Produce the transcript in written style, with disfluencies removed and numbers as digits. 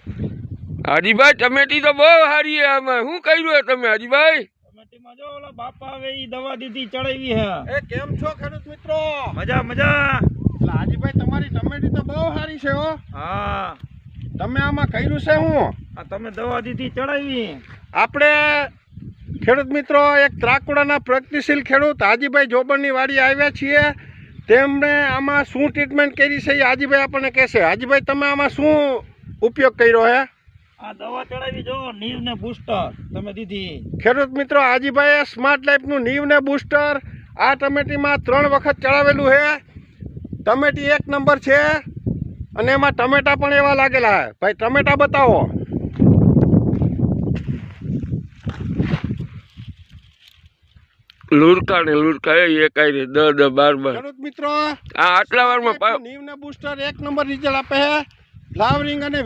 હાજીભાઈ ટમેટી તો બહુ સારી છે આમાં શું કર્યું તમે હાજીભાઈ? ટમેટીમાં જો ઓલા બાપા આવે ઈ દવા દીધી ચડાવી હે. એ કેમ છો ખેડૂત મિત્રો? મજા મજા. હાજીભાઈ તમારી ટમેટી તો બહુ સારી છે હો. હા તમે આમાં કર્યું છે હું? આ તમે દવા દીધી ચડાવી. આપણે ખેડૂત મિત્રો એક ત્રાકુડાના પ્રગતિશીલ ખેડૂત હાજીભાઈ જોબણની વાડી આવ્યા છીએ. તેમણે આમાં શું ટ્રીટમેન્ટ કરી છે એ હાજીભાઈ આપણને કહેશે. હાજીભાઈ તમે આમાં શું ઉપયોગ કર્યો હે? આ દવા ચડાવી જો નીવ ને બૂસ્ટર તમે દીધી. ખેડૂત મિત્રો હાજીભાઈએ સ્માર્ટ લાઈફનું નીવ ને બૂસ્ટર આ ટમેટીમાં 3 વખત ચડાવેલું છે. ટમેટી 1 નંબર છે અને એમાં ટમેટા પણ એવા લાગેલા છે. ભાઈ ટમેટા બતાવો. લુરકા ને લુરકા એ કાંઈ 10 12 ખેડૂત મિત્રો આટલા વારમાં નીવ ને બૂસ્ટર 1 નંબર રિઝલ્ટ આપે છે. ફ્લાવરિંગ અને